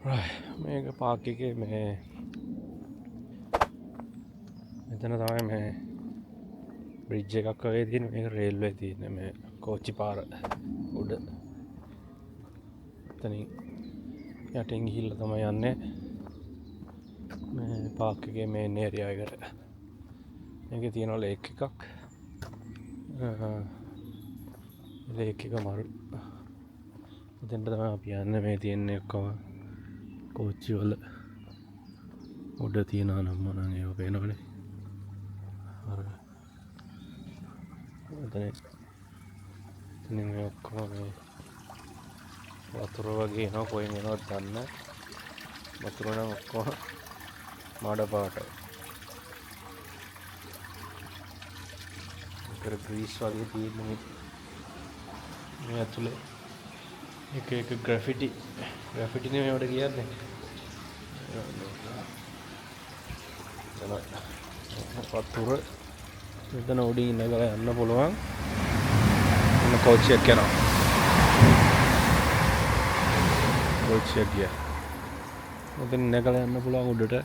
මේක පාක් එකේ මේ මෙතන තමයි මේ බ්‍රිජ් එකක් වගේ තියෙන මේක රේල්වේ තියෙන මේ කෝච්චි පාර උඩ එතනින් යටින් ගිහිල්ලා තමයි යන්නේ මේ පාක් එකේ මේන් ඒරියා එකට. මේකේ තියෙනවා ලේක් එකක්. ලේක් එක මරු එතෙන්ට තමයි අපි යන්නේ. මේ තියෙන්නේ ඔක්කොම කෝච්චි වල උඩ තියෙනවා නම් මොනවාද ඒවා පේනවනේ. අර එතන මේ ඔක්කොම මේ වතුර වගේ එනවා. කොහෙන් එනවද දන්නේ නැහැ. වතුර නම් ඔක්කොම මඩ පාටයි. ඒකර ග්‍රීස් වගේ තියෙන්නේ මේ ඇතුලේ එක ග්‍රැෆිටි නේ මේවට කියන්නේ. වතුර මෙතන උඩින් ඉඳලා යන්න පුළුවන්. ඔන්න කෝච්චියක් යනවා. කෝච්චියක් ගියා. මෙතන ඉඳලා යන්න පුළුවන් උඩට.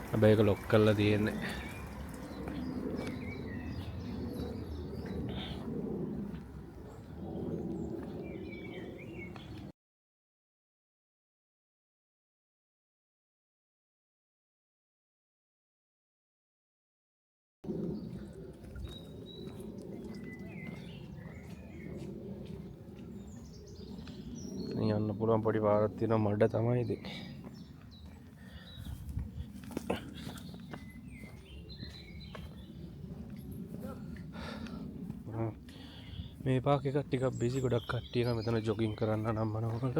හැබැයි ඒක ලොක් කරලා තියෙන්නේ. යන්න පුළුවන් පොඩි පාරක් තියෙනවා. මඩ තමයි ඉතින්. මේ පාක් එක ටිකක් බිසි. ගොඩක් කට්ටිය එනවා මෙතන ජොගින් කරන්න නම් මනෝකට.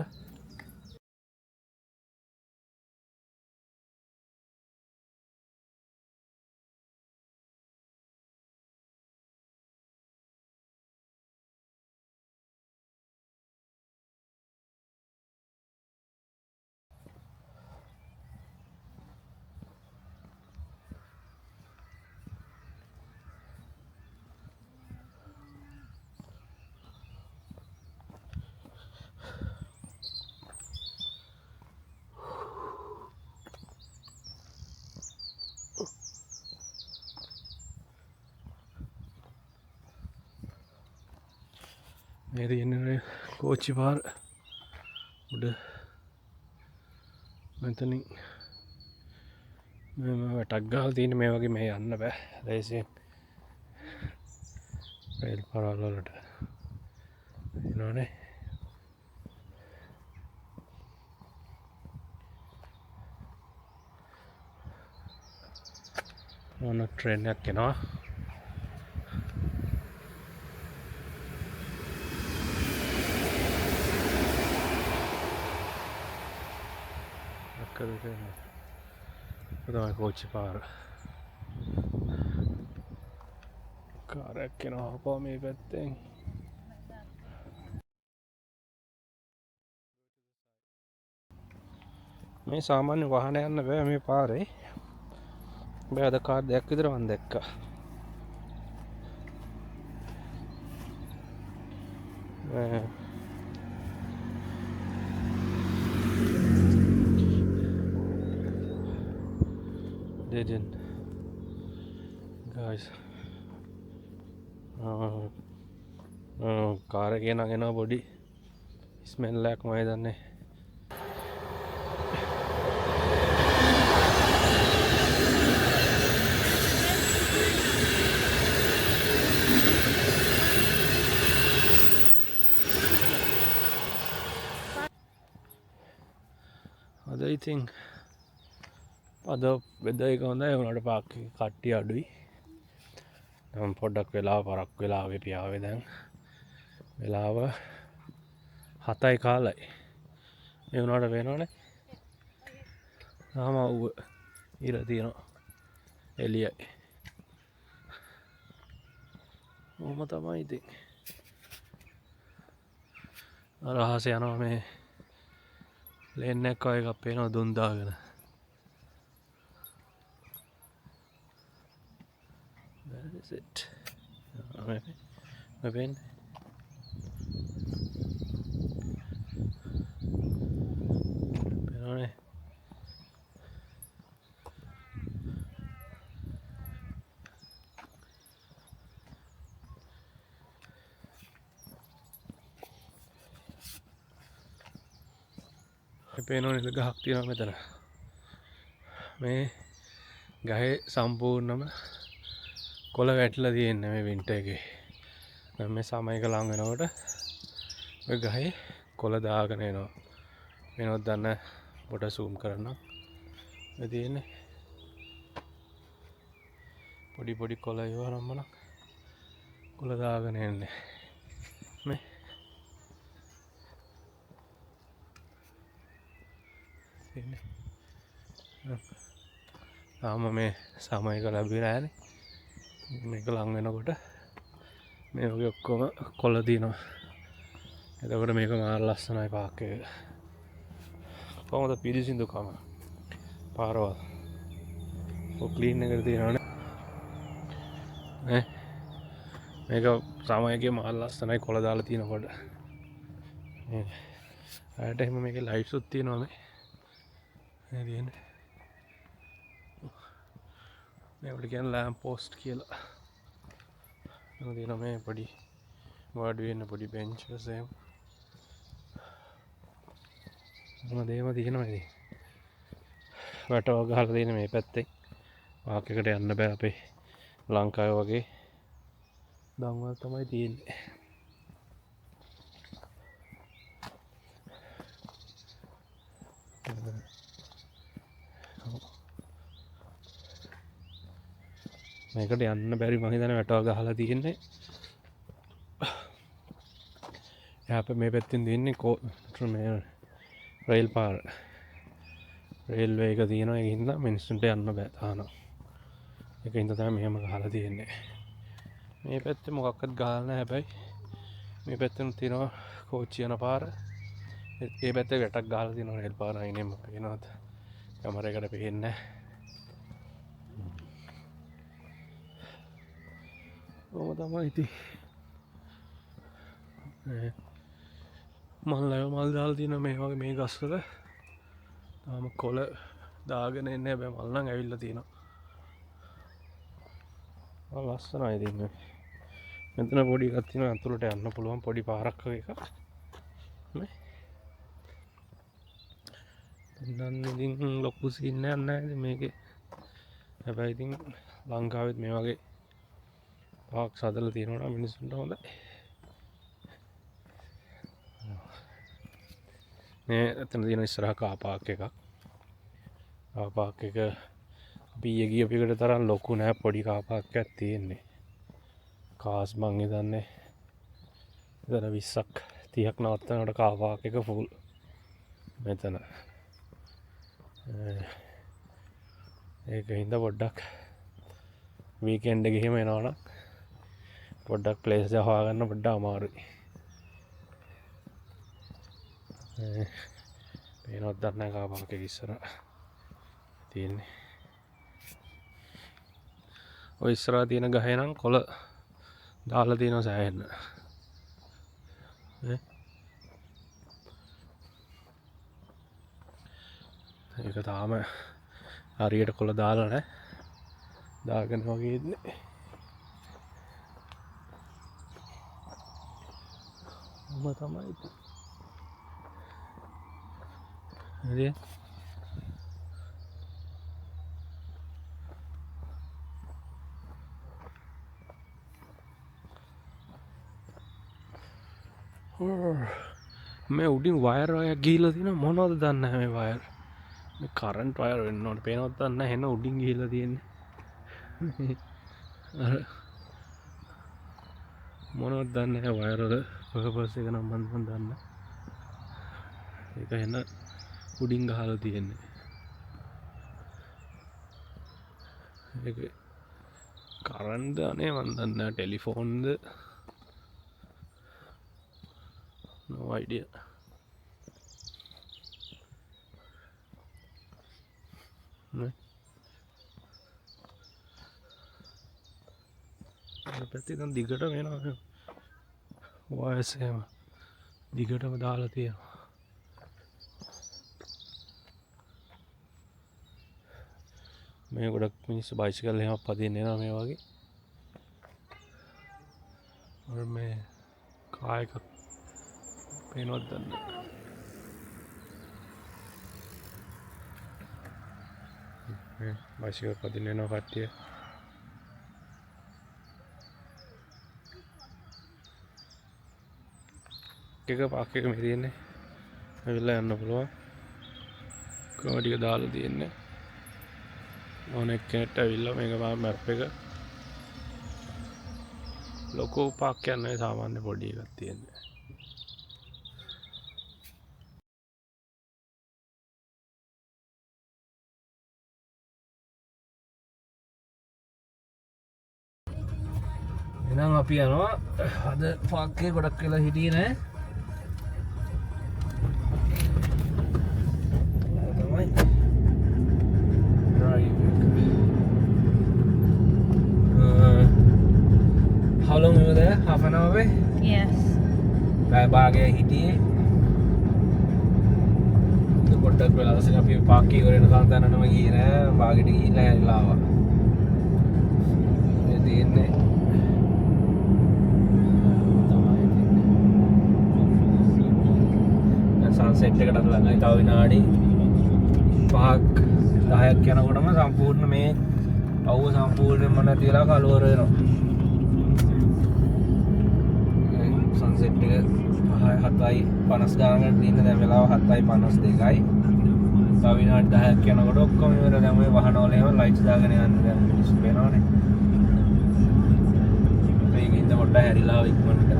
මේ තියෙන්නේ කෝච්චි පාර උඩ. මෙතනින් මේ වැටක් ගහලා තියෙන මේ වගේ මේ යන්න බෑ. ලේසියෙන් රේල් පාරවල් වලට එනවනේ. ඕන ට්‍රේන් එකක් එනවා. තමයි කෝච්චි පාර. කාරයක් එනවා අපෝ මේ පැත්තෙන්. මේ සාමාන්‍ය වාහන යන්න බෑ මේ පාරේ. බෑ අද කාර් දෙකක් විතර මම දැක්කා. Didn't guys කාර් එකේ නම් එනවා පොඩි ස්මෙල් එකක් මම දන්නේ. අද ඉතින් අද වෙදර් එක හොඳයි වුණාට පාක් එකේ කට්ටිය අඩුයි. නම් පොඩ්ඩක් වෙලාව පරක් වෙලා ආවේ පියාවේ. දැන් වෙලාව 7යි කාලයි. ඒ වුණාට වෙනවනේ. තාම අවුව ඉර තියෙනවා. එළියයි. ඔහොම තමයි ඉතින්. අර අහසේ යනවා මේ ලේන් එකක් වගේ එකක් පේනවා දුම් දාගෙන. Where is it? Maybe. පේනෝ නිල ගහක් තියෙනවා මෙතන. මේ ගහේ සම්පූර්ණම කොළ වැටිලා තියෙන්නේ මේ වින්ටර් එකේ. මම මේ සමයක ලං වෙනකොට ඔය ගහේ කොළ දාගෙන එනවා. වෙනවත් දන්න පොට සූම් කරන්නම්. මේ තියෙන්නේ පොඩි පොඩි කොළ ඒවා නම්මනම් කොළ දාගෙන එන්නේ. මේ තියෙන්නේ. තාම මේ සමයක ලැබිලා නැහැ. මේක ලං වෙනකොට මේ වගේ ඔක්කොම කොළ තියෙනවා. එතකොට මේක මාර ලස්සනයි පාක් එක. කොහොමද පිරිසිදුකම පාරවල් ඔය ක්ලීන් එකට තියෙනවනේ. මේක සමයකේ මාර ලස්සනයි කොළ දාලා තියෙනකොට. ඇයට එහෙම මේකේ ලයිට්ස් උත් තියෙනවා මේ. මේ තියෙන්නේ. මේකට කියන්නේ ලෑම්ප් පෝස්ට් කියලා. මේ තියෙනවා මේ පොඩි වාඩි වෙන්න පොඩි බෙන්චස් එහෙම. මොන දේම තියෙනවා ඉතින්. වැටව ගහලා තියෙන මේ පැත්තේ පාක් එකට යන්න බෑ අපේ ලංකාවේ වගේ. දම්වල තමයි තියෙන්නේ. මේකට යන්න බැරි මම හිතන්නේ වැටව ගහලා තියෙන්නේ. යාප මේ පැත්තෙන් තියෙන්නේ මේ රේල් පාර. රේල්වේ එක තියෙනවා ඒක හින්දා මිනිස්සුන්ට යන්න බෑ තාම. ඒක හින්දා තමයි මෙහෙම ගහලා තියෙන්නේ. මේ පැත්තේ මොකක්වත් ගහලා නැහැ හැබැයි. මේ පැත්තෙන් තියෙනවා කෝච්චි යන පාර. ඒ පැත්තේ වැටක් ගහලා තියෙනවා රේල් පාර අයිනෙම පේනවාද? කැමරේකට පේන්නේ නැහැ. ඔහොම තමයි ඉතින්. මල් දාලා තියෙනවා මේ වගේ මේ ගස්වල. තාම කොළ දාගෙන එන්නේ හැබැයි මල් නම් ඇවිල්ලා තියෙනවා. ලස්සනයි ඉතින්. මෙතන පොඩි එකක් තියෙනවා අතුලට යන්න පුළුවන් පොඩි පාරක් වගේ එකක්. නේ? දැන් ඉතින් ලොකු සීන් එකක් නැහැ ඉතින් මේකේ. හැබැයි ඉතින් ලංකාවෙත් මේ වගේ පාක් සදලා තියෙනවා නම් මිනිස්සුන්ට හොඳයි. මේ එතන තියෙන ඉස්සරහ කා පාක් එකක්. කා පාක් එක අපි ඊයේ ගියපු එකට තරම් ලොකු නෑ පොඩි කා පාක් එකක් තියෙන්නේ. කාස් මං හිතන්නේ එතන 20ක් 30ක් නවත්තනකොට කා පාක් එක ෆුල්. මෙතන ඒක හින්දා පොඩ්ඩක් වීකෙන්ඩ් එක එහෙම එනවනම් පොඩ්ඩක් ප්ලේස් එක හොයාගන්න පොඩ්ඩක් අමාරුයි. පේනවත් දන්නේ නැහැ කා පාක් එක ඉස්සර තියෙන්නේ. ඔය ඉස්සරහා තියෙන ගහේ නම් කොළ දාලා තියෙනවා සෑහෙන්න. ඒක තාම හරියට කොළ දාලා නැහැ. දාගෙන වගේ ඉන්නේ. ඔබ තමයි ඉතින්. හරි. මේ උඩින් වයර් එකක් ගිහිල්ලා තියෙනවා මොනවද දන්නේ නැහැ මේ වයර්. මේ කරන්ට් වයර් වෙන්න ඕනේ. පේනවත් දන්නේ නැහැ එන උඩින් ගිහිල්ලා තියෙන්නේ. මොනවද දන්නේ නැහැ වයර් වල පර්පස් එක නම් මම දන්නේ. ඒක එන උඩින් ගහලා තියෙන්නේ. ඒක කරන්ට් අනේ මම දන්නේ නැහැ ටෙලිෆෝන්ද no idea. නේ පැත්තේ නම් දිගටම එනවා වයස් එහෙම දිගටම දාලා තියෙනවා. මේ ගොඩක් මිනිස්සු බයිසිකල් එහෙම පදින්න එනවා මේ වගේ. අර මේ කායක පේනවත් දන්නේ. බයිසිකල් පදින්න යනවා කට්ටිය. එක පාක් එක මේ තියෙන්නේ. ඇවිල්ලා යන්න පුළුවන්. කොහොම ටික දාලා තියෙන්නේ. ඕන එක්කෙනෙක්ට ඇවිල්ලා මේක මැප් එක ලොකු පාක් යන්නේ සාමාන්‍ය පොඩි එකක් තියෙන්නේ. එහෙනම් අපි යනවා. අද පාක් එකේ ගොඩක් වෙලා හිටියේ නෑ. තමයි drive එක. How long you were there? Half an hour away? Yes. පැය භාගයක් හිටියේ. පොඩ්ඩක් වෙලා ඊට අපි පාක් එකේ ඉවරනකන් තැනටම ගියේ නෑ. භාගෙට ගිහිල්ලා ඇවිල්ලා ආවා. මේ තියෙන්නේ සන්සෙට් එකට ළඟයි. තව විනාඩි 5ක් 10ක් යනකොටම සම්පූර්ණ මේ අවුව සම්පූර්ණයෙන්ම නැති වෙලා කලවර වෙනවා. සන්සෙට් එක 7:50 ගානකට තියෙන දැන් වෙලාව 7:52යි. තව විනාඩි 10ක් යනකොට ඔක්කොම ඉවර. දැන් මේ වහනවල එහෙම ලයිට්ස් දාගෙන යන්නේ දැන් මිනිස්සු වෙනවනේ. මේකින්ද පොඩ්ඩක් හැරිලා ඉක්මනට.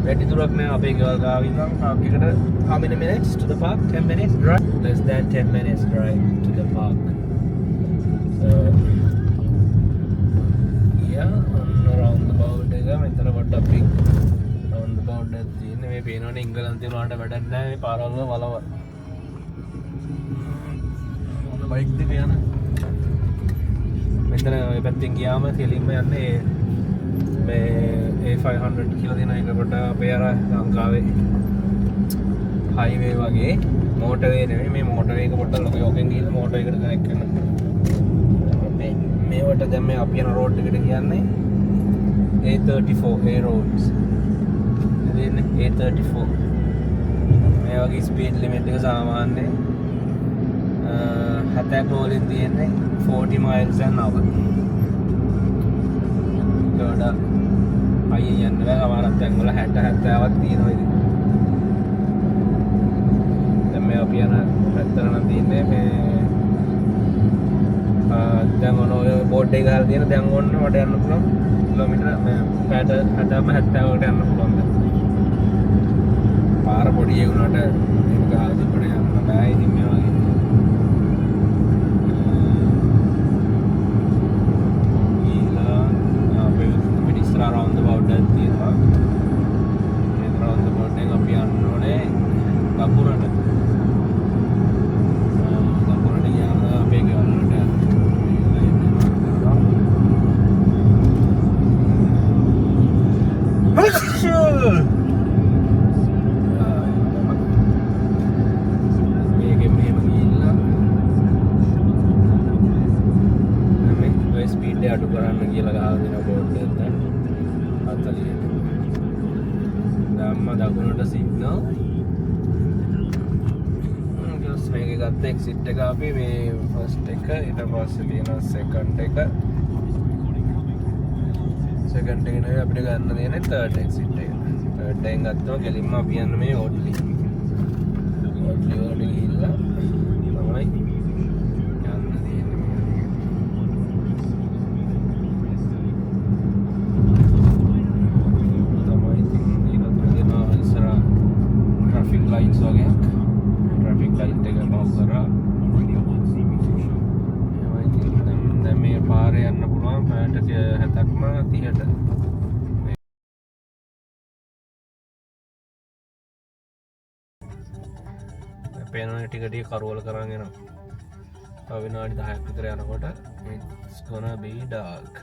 වැඩි දුරක් නෑ අපේ ගෙවල් ගාව ඉඳන් පාක් එකට. How many minutes to the park? 10 minutes drive? Less than 10 minutes drive to the park. So yeah, on around the boat එක මෙතන පොඩ්ඩක් big round the boat එක තියෙන්නේ. මේ පේනවනේ ඉංගලන්තේ උනාට වැඩක් නෑ මේ පාරවල් වල වලව. මොන බයික් දෙක යන. මෙතන මේ පැත්තෙන් ගියාම කෙලින්ම යන්නේ මේ A500 කියලා දෙන එකකට අපේ අර ලංකාවේ හයිවේ වගේ මෝටර් වේ නෙමෙයි. මේ මෝටර් එක පොඩ්ඩක් ලොකු යෝකෙන් ගිහින් මෝටර් එකට කනෙක්ට් කරනවා. මේවට දැන් මේ අපි යන රෝඩ් එකට කියන්නේ A34 A roads. ඉතින් A34 මේ වගේ ස්පීඩ් ලිමිට් එක සාමාන්‍ය 70ක් වලින් තියෙන්නේ 40 miles an hour. ඒකට අයිය යන්න බෑ. සමහරක් තැන්වල 60 70ක් තියෙනවා ඉතින්. දැන් මේ අපි යන පැත්තට නම් තියෙන්නේ මේ දැන් ඔය බෝඩ් එක ගහලා තියෙන දැන් ඔන්න මට යන්න පුළුවන් කිලෝමීටර මේ පැයට 60ම 70කට යන්න පුළුවන් දැන්. පාර පොඩි ඒ වුණාට මේක ගහලා තිබුණේ යන්න බෑ ඉතින් මේ වගේ. around the boat එකක් තියෙනවා. මේ around the boat එක අපි යන්න ඕනේ දකුණට. දකුණට ගියාම අපේ ගෙවල් වලට යන්න. මේකෙන් මෙහෙම ගිහිල්ලා මේ ස්පීඩ් එක අඩු කරන්න කියලා ගහලා දෙන බෝඩ් එක දැන් ධම්ම දකුණට සිග්නල්. ඊට මේක ගත්ත එක්සිට් එක අපි මේ ෆස්ට් එක ඊට පස්සේ තියෙන සෙකන්ඩ් එක. සෙකන්ඩ් එක නෙවෙයි අපිට ගන්න තියෙන්නේ තර්ඩ් එක්සිට් එක. තර්ඩ් එකෙන් ගත්තම කෙලින්ම අපි යන්නේ මේ ඕඩ්ලි. ඕඩ්ලි වලට ගිහිල්ලා තමයි යන්න තියෙන්නේ. लाइट्स वगैरह ट्रैफिक लाइट එක පහු කරා. දැන් මේ පාරේ යන්න පුළුවන් පැයට 70ක්ම 30ට. පේනවනේ ටික ටික කරවල කරන් යනවා. තව විනාඩි 10ක් විතර යනකොට it's gonna be dark.